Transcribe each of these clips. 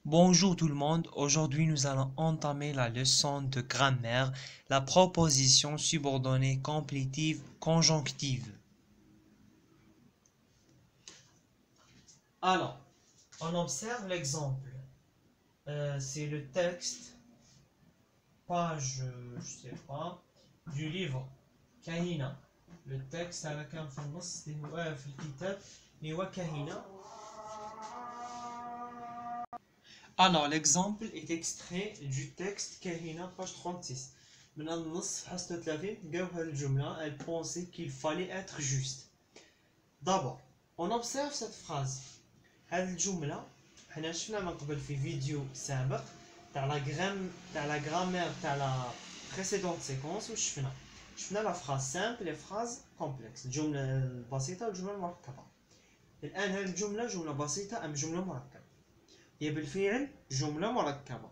Bonjour tout le monde, aujourd'hui nous allons entamer la leçon de grammaire, la proposition subordonnée complétive conjonctive. Alors, on observe l'exemple. C'est le texte, page, je sais pas, du livre Kahina. Le texte avec un فنص اللي هو في الكتاب اللي هو كهينة. Alors, l'exemple est extrait du texte Kahina, page 36. من النص حصة 30 لقاو هذه الجملة, elle pensait qu'il fallait être juste. D'abord, on observe cette phrase. هذه الجملة حنا شفنا من قبل في فيديو سابق تاع la grammaire تاع la précédente séquence وشفنا la phrase simple et phrase complexe. الجملة البسيطة والجملة المركبة. الآن هذه الجملة جملة بسيطة أم جملة مركبة؟ هي بالفعل جملة مركبة.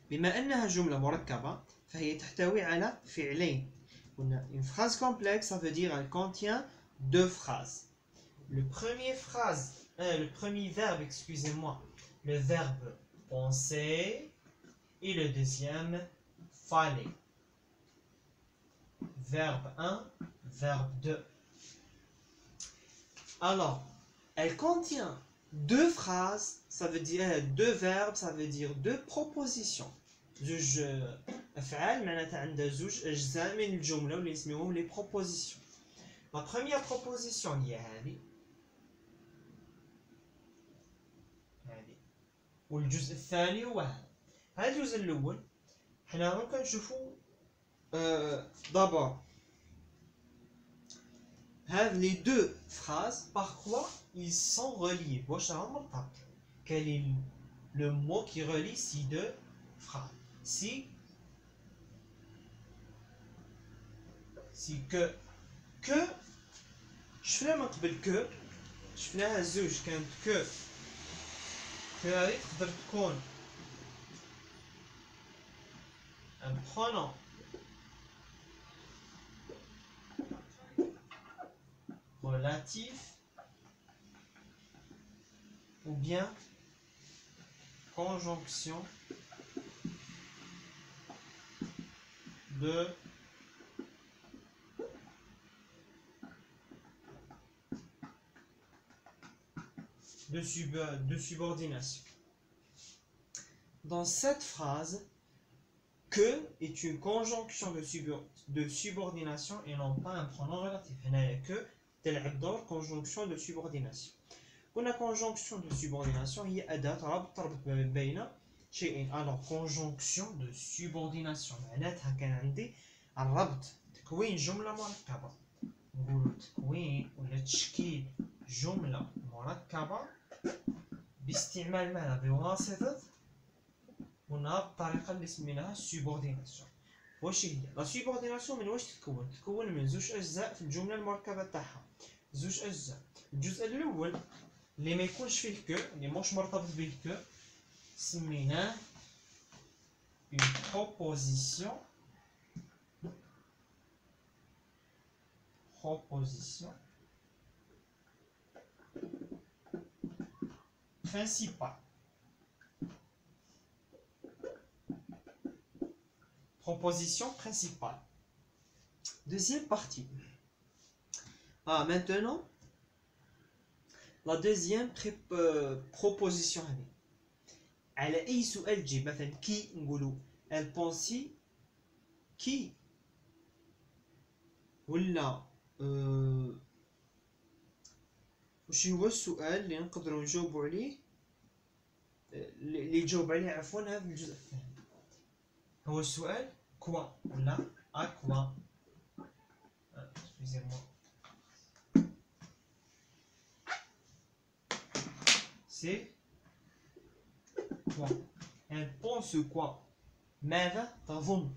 بما أنها جملة مركبة فهي تحتوي على فعلين. Une phrase complexe, ça veut dire elle contient deux phrases. Le premier verbe, excusez-moi, le verbe penser et le deuxième fallait. Verbe 1, verbe 2. Alors, elle contient deux phrases, ça veut dire deux verbes, ça veut dire deux propositions. زوج أفعال معناتها عندها زوج أجزاء من الجملة واللي نسميوهم les propositions. La première proposition هي هذه والجزء الثاني هو هذا الجزء الأول. حنا ممكن نشوفوا d'abord les deux phrases, par quoi ils sont reliés. Quel est le mot qui relie ces deux phrases? Si que شفنا من قبل que شفناها زوج كانت que هذه تقدر تكون un pronom relatif ou bien conjonction de subordination. Dans cette phrase, que est une conjonction de subordination et non pas un pronom relatif. Que تلعب دور conjonction de subordination. قلنا conjonction de subordination هي أداة ربط تربط بين شيئين. Alors conjonction de subordination معناتها كان عندي الربط تكوين جملة مركبة. نقولوا تكوين ولا تشكيل جملة مركبة باستعمال ماذا؟ بواسطة هنا الطريقة اللي سميناها subordination. واش هي؟ لا subordination من واش تتكون؟ تتكون من زوج أجزاء في الجملة المركبة تاعها. زوج أجزاء. الجزء الأول اللي ما يكونش فيه كو اللي مش مرتبط به كو سميناه une proposition principale. Proposition principale. Deuxième partie. Maintenant, la deuxième proposition. على أي سؤال تجي مثلا كي نقولوا elle pensait كي ولا وش هو السؤال اللي نقدروا نجاوبوا عليه اللي يجاوب عليه عفوا هذا الجزء الثاني هو السؤال كوا ولا أكوا. c'est quoi? Elle pense quoi? ماذا تظن?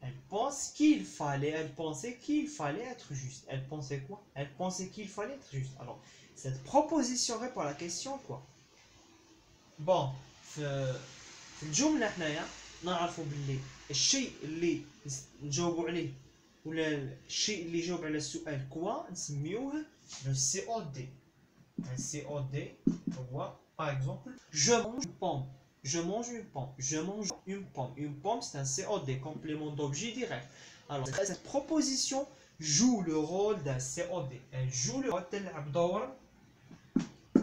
Elle pensait qu'il fallait être juste. Elle pensait quoi? Elle pensait qu'il fallait être juste. Alors, cette proposition répond à la question quoi? Bon, في الجملة حنايا نعرفوا باللي الشيء اللي نجاوبوا عليه ولا الشيء اللي يجاوب على السؤال كوا نسميوه le COD. Un COD هو Par exemple, je mange une pomme. Je mange une pomme. Je mange une pomme. Une pomme, c'est un COD, complément d'objet direct. Alors, cette proposition joue le rôle d'un COD. Elle joue le rôle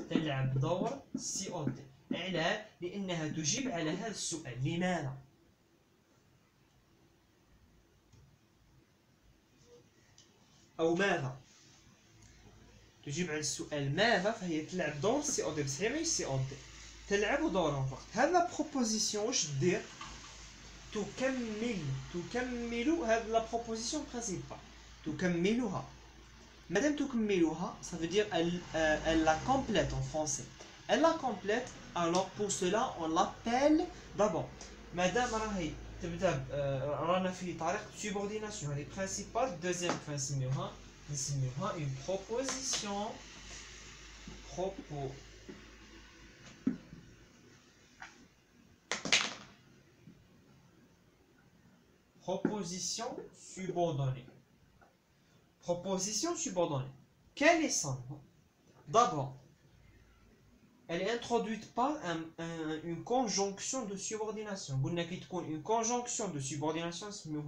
تلعب دور COD. علاه؟ لأنها تجيب على هذا السؤال. لماذا؟ أو ماذا؟ تجيب على السؤال ماذا، فهي تلعب دور سي او دي، بس هي ماشي سي او دي، تلعب دورا فقط. هذا بروبوزيسيون واش دير؟ تكمل هذه لا بروبوزيسيون برينسيبال، تكملها. مادام تكملها ça veut dire elle la complète en français. Elle la complète, alors pour cela on l'appelle d'abord. مادام راهي تبدا رانا في طريقة subordination هذه برينسيبال، دوزيام نسميوها une proposition. Proposition subordonnée. Proposition subordonnée. Quel est son nom? D'abord, elle est introduite par une conjonction de subordination. Une conjonction de subordination, c'est une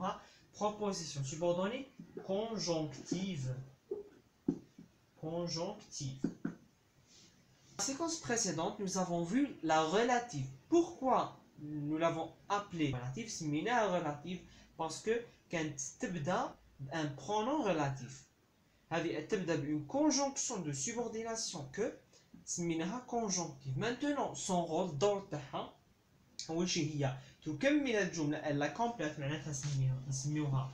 proposition subordonnée conjonctive. Conjonctive. Dans la séquence précédente, nous avons vu la relative. Pourquoi nous l'avons appelée relative? C'est une relative parce que quand تبدا un pronom relatif, هذه تبدا une conjonction de subordination que سميناها conjonctive. Maintenant son rôle الدور تاعها أول شيء هي تكمل الجملة، elle la complète، معناتها نسميوها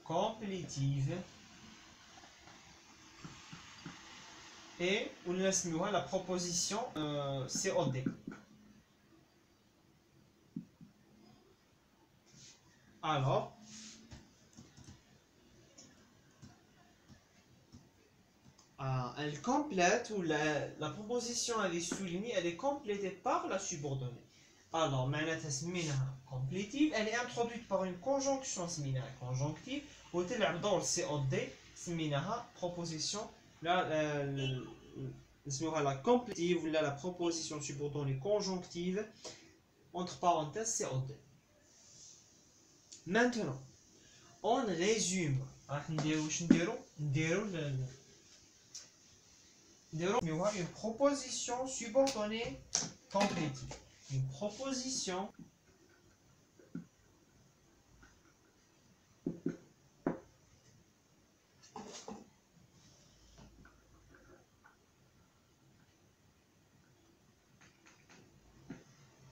complétive. Et on نسميوها la proposition COD. Alors, elle complète, ou la proposition elle est soulignée, elle est complétée par la subordonnée. Alors, معناتها سميناها complétive, elle est introduite par une conjonction سميناها conjonctive، وتلعب دور COD سميناها proposition. نسميوها la complétive ou la proposition subordonnée conjonctive, entre parenthèses COD. Maintenant, on résume. راح نديرو واش نديرو une proposition subordonnée complétive. Une proposition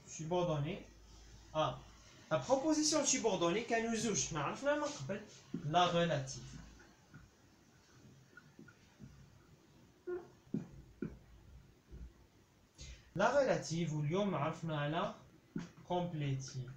subordonnée. La proposition subordonnée كنوزوش عرفنا من قبل la relative. La relative واليوم عرفنا على complétive.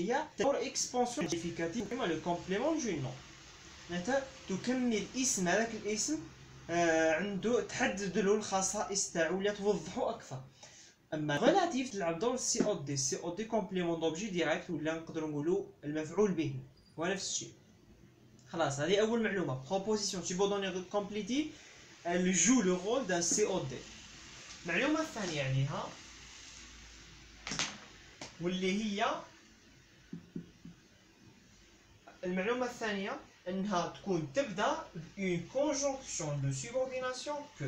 هي اكسبانسيون موديفيكاتيف كما لو كومبليمون دو نون. معناتها تكمل اسم، هذاك الاسم عنده تحدد له الخصائص تاعو ولا توضحو اكثر. اما ريلاتيف تلعب دور سي او دي. سي او دي كومبليمون دوبجي ديريكت، ولا نقدروا نقولوا المفعول به، هو نفس الشيء. خلاص، هذه اول معلومه. بروبوزيسيون سوبوردوني كومبليتيف elle joue le rôle d'un COD. المعلومه الثانيه عليها واللي هي المعلومة الثانية أنها تكون تبدأ une conjonction de subordination que.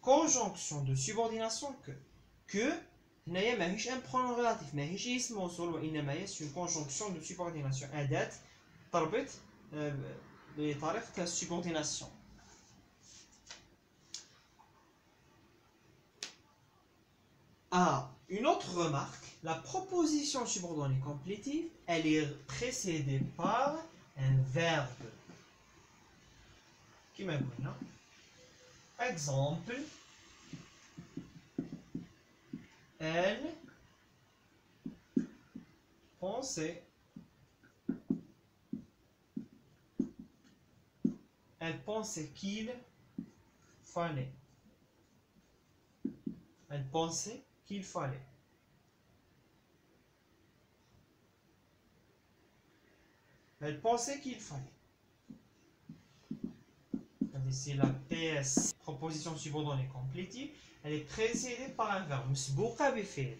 Conjonction de subordination que هنايا ماهيش ان pronom relatif، ماهيش اسم موصول، وإنما هي une conjonction de subordination، أداة تربط بطريقة السubordination. Une autre remarque, la proposition subordonnée complétive, elle est précédée par un verbe. Qui m'a dit, non? Exemple, elle pensait. Elle pensait qu'il fallait. Elle pensait qu'il fallait. Elle pensait qu'il fallait. C'est la PS, proposition subordonnée complétive. Elle est précédée par un verbe مسبوقة بفعل.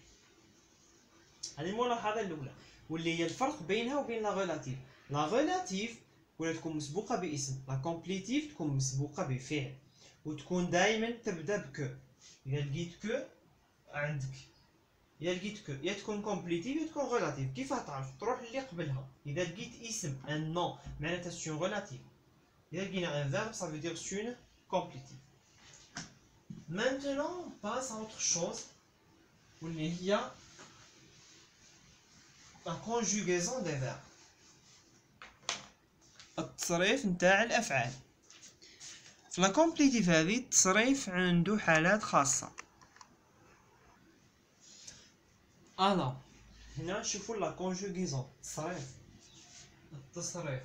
هذه الملاحظة الأولى واللي هي الفرق بينها وبين لا غولاتيف. لا غولاتيف ولا تكون مسبوقة باسم، لا كومبليتيف تكون مسبوقة بفعل وتكون دائما تبدأ بكو. إذا لقيت كو عندك، إذا لقيت كو يا تكون كومبليتيف يا تكون غولاتيف. كيف تعرف؟ تروح اللي قبلها. إذا لقيت اسم ان نون معناتها سون غولاتيف. إذا لقينا un verbe ça veut dire une complétive. Maintenant on passe à autre chose واللي هي la conjugaison des verbes. التصريف نتاع الأفعال. في لا كومبليتيف هذه التصريف عنده حالات خاصة. أنا هنا نشوفو لا كونجوغيزون التصريف التصريف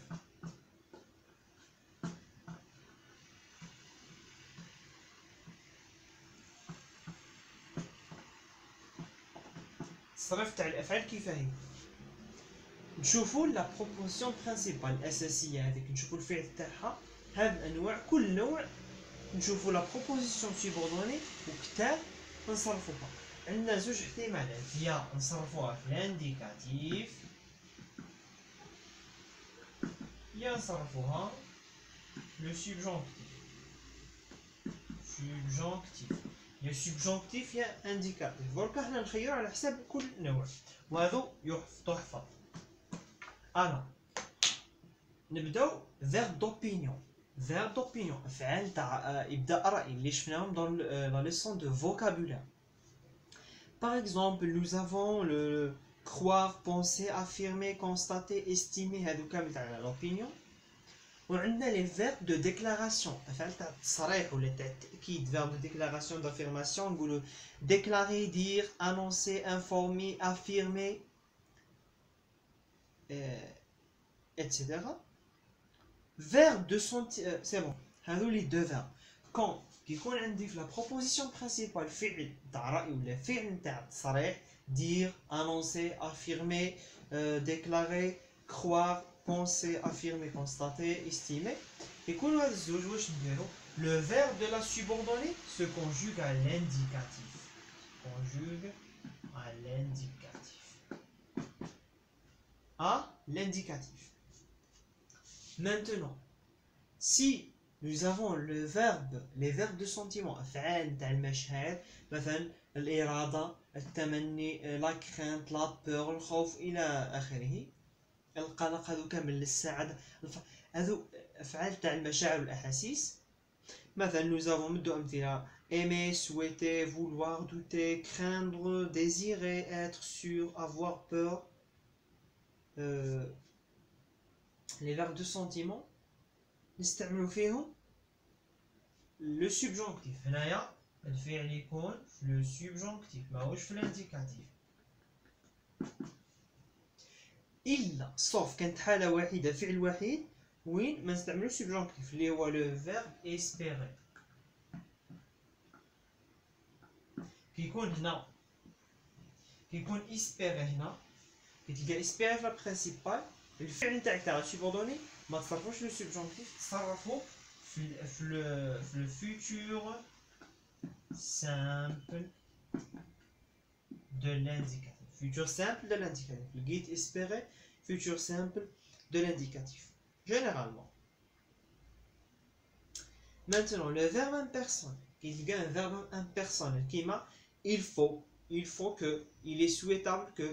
تاع الأفعال كيف هي. نشوفو لا بروبوزيسيون برينسيبال الأساسية هذيك، نشوفو الفعل تاعها. هاد الأنواع كل نوع نشوفو لا بروبوزيسيون سوبوردوني وكتاب نصرفوها. عندنا زوج احتمالات، يا نصرفوها في الانديكاتيف يا نصرفوها لو سوبجونكتيف. يا سوبجونكتيف يا انديكاتيف. دركا حنا نخيرو على حساب كل نوع وهذو تحفظ. انا نبداو فيرب دوبينيون. فيرب دوبينيون افعال تاع ابداء الراي اللي شفناهم dans la leçon de vocabulaire. Par exemple, nous avons le croire, penser, affirmer, constater, estimer, هادو كامل تاع l'opinion. وعندنا les verbes de déclaration افعال تاع التصريح ولا تاع التاكيد. verbe de déclaration d'affirmation نقولوا déclarer, dire, annoncer, informer, affirmer, etc. Verbe de c'est bon. هذو les deux verbes. quand كيكون عندي في la proposition principale فعل تاع رأي ولا فعل تاع التصريح dire, annoncer, affirmer, déclarer, croire, penser, affirmer, constater, estimer. يكونوا هاد الزوج واش نديرو؟ le verbe de la subordonnée se conjugue à l'indicatif. Conjugue à l'indicatif. À l'indicatif. Maintenant, si nous avons les verbes de sentiment أفعال تاع المشاعر مثلا الإرادة، التمني، la crainte, la peur، الخوف إلى آخره، القلق، هذو كامل السعادة، هذو أفعال تاع المشاعر والأحاسيس. مثلا nous avons مدو أمثلة aimer, souhaiter, vouloir, douter, craindre, désirer, être sûr, avoir peur. Les verbes de sentiment نستعملوا فيهم لو سوبجونكتيف. هنايا الفعل يكون في لو سوبجونكتيف ماهوش في الانديكاتيف. الا صوف كانت حاله واحده فعل وحيد وين ما نستعملوش سوبجونكتيف اللي هو لو فيرب اسبيري. كيكون هنا كيكون اسبيري هنا كتلقى اسبيري في لا برينسيبال الفعل نتاعك تاع سوبوردوني ما تصرفوش لو سوبجونكتيف، تصرفوا في le futur simple de l'indicatif. Futur simple de l'indicatif. Le guide espéré, futur simple de l'indicatif. Généralement. Maintenant, le verbe impersonnel. Il y a un verbe impersonnel qui m'a il faut que, il est souhaitable que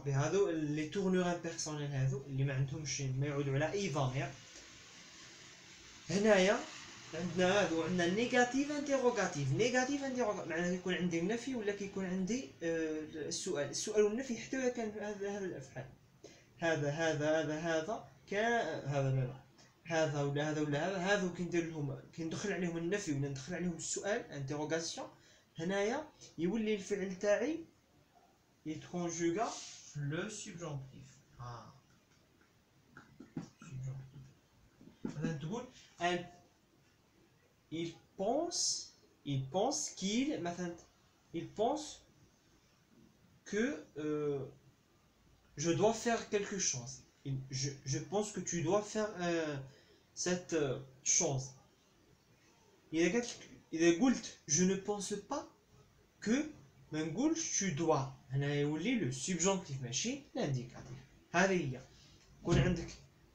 بهذو les tournures impersonnelles هذو اللي ما عندهمش ما يعودوا على اي ضمير. هنايا عندنا هذو عندنا نيجاتيف انتيروغاتيف. نيجاتيف انتيروغاتيف معناها يكون عندي نفي ولا كيكون عندي السؤال والنفي حتى كان هذا الافعال. هذا كان هذا لا هذا ولا هذا ولا هذا هذو كندير لهم كندخل عليهم النفي ولا ندخل عليهم السؤال انتيروغاسيون. هنايا يولي الفعل تاعي يتكونجوغا le subjonctif. Subjonctif. مثلا تقول il pense il pense qu'il مثلا il pense que je dois faire quelque chose. Je pense que tu dois faire cette chose. إذا قلت je ne pense pas que ما نقولش tu dois. هنا يولي le subjonctif ماشي l'indicatif. هذه هي. يكون عندك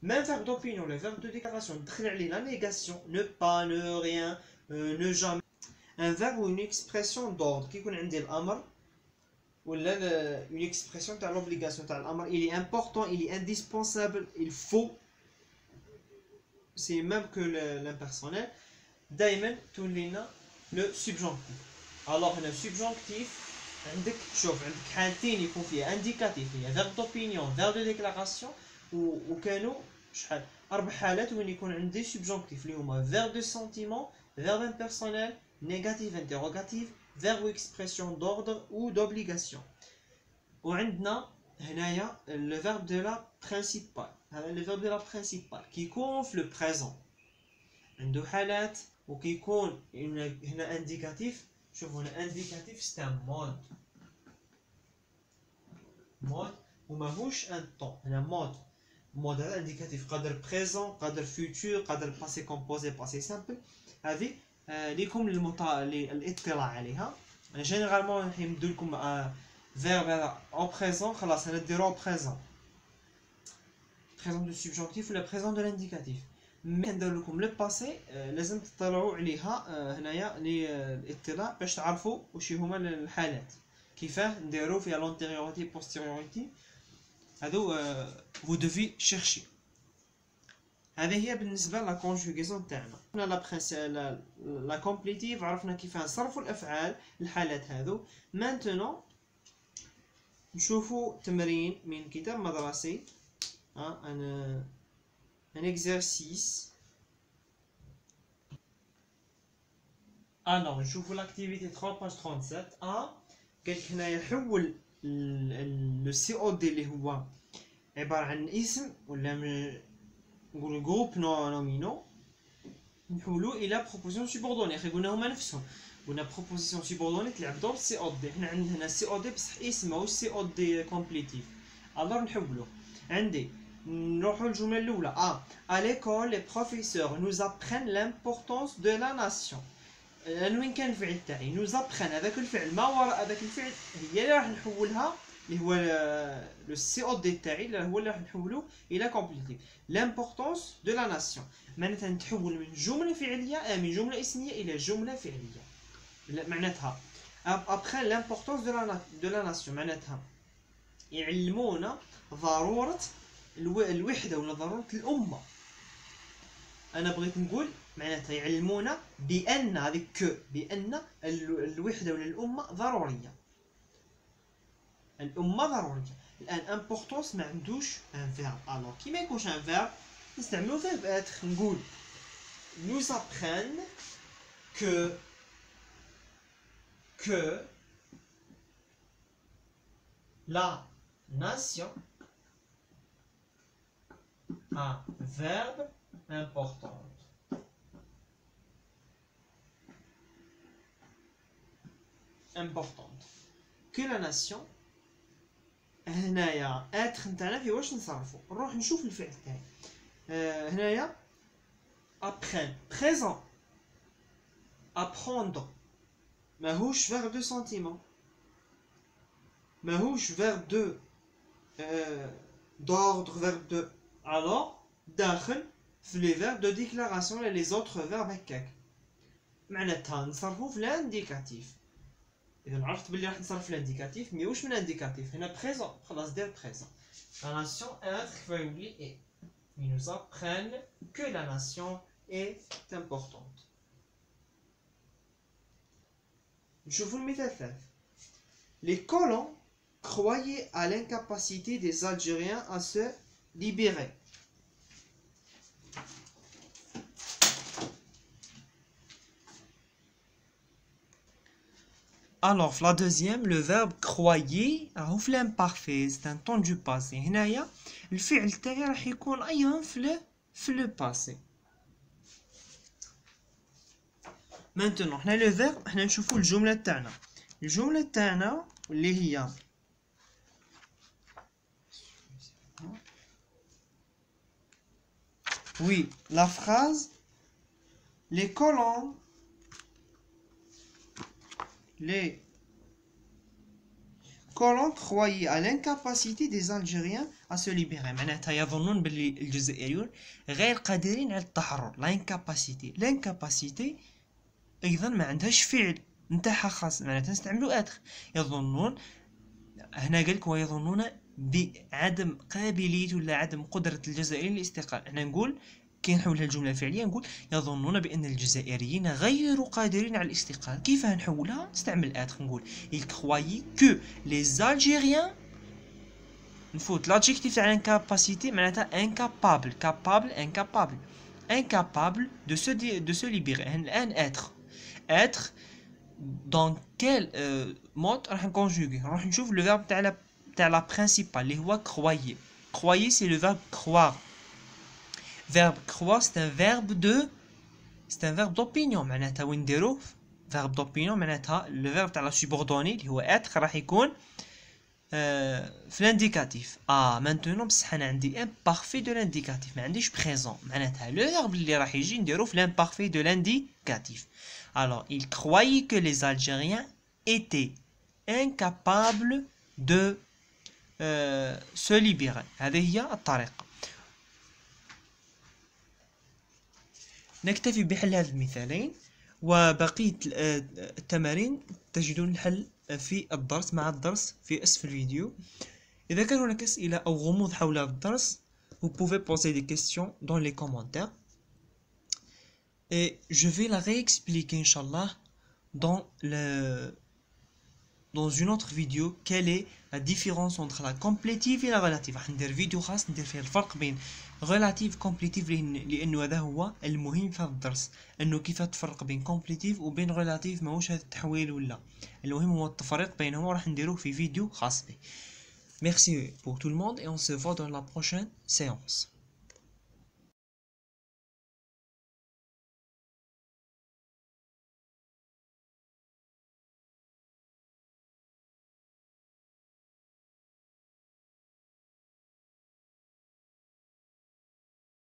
même verbe d'opinion, le verbe de déclaration, تدخل عليه la négation, ne pas, ne rien, ne jamais. Un verbe ou une expression d'ordre qui يكون عندي الأمر ولا une expression تاع l'obligation تاع الأمر, il est important, il est indispensable, il faut. C'est même que l'impersonnel. دائما تولينا le subjonctif. alors هنا subjonctif عندك شوف عندك حالتين يكون فيها indicatif, هي verbe d'opinion, verbe de déclaration, وكانوا شحال 4 حالات وين يكون عندي subjonctif اللي هما verbe de sentiment, verbe impersonnel, négatif interrogatif, verbe ou expression d'ordre ou d'obligation. وعندنا هنايا le verbe de la principale. هذا le verbe de la principale qui يكون في le présent. عنده حالات وكيكون هنا indicatif. شوفوا هنا indicatif c'est un mode وماهوش un temps. هنا mode هذا indicatif قادر présent قادر futur قادر passé composé passé simple. هذه ليكم الاطلاع عليها. جينيرالمون يمدوا لكم verbe هذا au présent خلاص نديروه présent du subjonctif ولا présent de l'indicatif. كندير لكم لو باسي لازم تطلعوا عليها هنايا الاطلاع باش تعرفوا واش هما الحالات كيفاه نديروا فيها لونتيريوريتي بوستيريوريتي. هادو vous devez chercher. هذه هي بالنسبه لا كونجوغيزون تاعنا. حنا لا كومبليتيف عرفنا كيفاه نصرفوا الافعال الحالات هذو. مانتونون نشوفوا تمرين من كتاب مدرسي un exercice. Alors نشوفوا l'activité 3 page 37. قالك هنا يحول le COD اللي هو عبارة عن اسم ولا نقول جروب نومينو نحولوه إلى proposition subordonnée. قلنا هما نفسهم. قلنا proposition subordonnée تلعب دور COD. حنا عندنا هنا COD بصح اسم ماهوش COD complétif. alors نحولوه. عندي نروحوا الجملة الأولى. à l'école les professeurs nous apprennent l'importance de la nation. وين كان الفعل تاعي nous apprennent. هذاك الفعل ما وراء هذاك الفعل هي اللي راح نحولها اللي هو لو سي او دي تاعي اللي هو اللي راح نحولوه الى كومبليتيف. l'importance de la nation معناتها نتحول من جملة فعلية من جملة اسمية إلى جملة فعلية. معناتها après l'importance de la nation معناتها يعلمونا ضرورة الوحدة ولا ضرورة الأمة. أنا بغيت نقول معناتها يعلمونا بأن هذيك بأن الوحدة ولا الأمة ضرورية. الأمة ضرورية. الآن importance ما عندوش ان فيرب. alors كي ما يكونش ان فيرب نستعملو فيرب être. نقول nous apprennent que la nation a verbe importante. Que la nation هنايا être نتاعنا في واش نصرفو. نروح نشوف الفعل تاعي. هنايا apprendre présent. apprendre ماهوش verbe de sentiment ماهوش verbe de d'ordre verbe de. alors داخل في les verbes de déclaration et les autres verbes هكاك. معناتها نصرفو في الانديكاتيف. إذا عرفت بلي راح نصرف في الانديكاتيف مي واش من انديكاتيف هنا بريزون خلاص دير بريزون. la nation être va oublier. ils nous apprennent que la nation est importante. نشوفوا المثال الثالث. les colons croyaient à l'incapacité des Algériens à se libérer. Alors, la deuxième, le verbe croyer راهو في l'imparfait, c'est un temps du passé. هنايا الفعل تاعي راح يكون أيضا في le passé. maintenant حنا لو فيرب حنا نشوفوا الجمله تاعنا. الجمله تاعنا اللي هي oui la phrase les colons croyaient à l'incapacité des Algériens à se libérer. معناتها يظنون باللي الجزائريون غير قادرين على التحرر. l'incapacité ايضا ما عندهاش فعل نتاعها خاص، معناتها نستعملوا اتر. يظنون هنا قالك ويظنون بعدم قابلية ولا عدم قدرة الجزائريين للاستقلال. احنا نقول كي نحولها الجملة الفعلية نقول يظنون بأن الجزائريين غير قادرين على الاستقلال. كيف نحولها؟ نستعمل اتر نقول ils croyaient que les Algériens نفوت l'adjectif تاع incapacité معناتها incapable de se libérer. الآن être dans quel mode راح نكونجوغي؟ راح نشوف le verbe تاع la principale اللي هو croyer c'est le verbe croire. verbe croire c'est un verbe d'opinion. معناتها وين نديروه verbe d'opinion معناتها le verbe تاع la subordonnée اللي هو être راح يكون في l'indicatif. maintenant بصح انا عندي imparfait de l'indicatif ما عنديش présent. معناتها le verbe اللي راح يجي نديروه في l'imparfait de l'indicatif. alors il croyait que les Algériens étaient incapables de se libérer. هذه هي الطريقة. نكتفي بحل هذه المثالين، وبقية التمارين تجدون الحل في الدرس مع الدرس في أسفل الفيديو. إذا كان هناك أسئلة أو غموض حول هذا الدرس vous pouvez poser des questions dans les commentaires et je vais la réexpliquer Inch'Allah dans une autre vidéo quelle est la différence entre la complétive et la relative. راح ندير فيديو خاص ندير فيه الفرق بين relative complétive لأنه هذا هو المهم في هذا الدرس، أنه كيف تفرق بين complétive وبين relative. ماهوش هذا التحويل ولا، المهم هو التفريق بينهما وراح نديروه في فيديو خاص به. Merci pour tout le monde et on se voit dans la prochaine séance.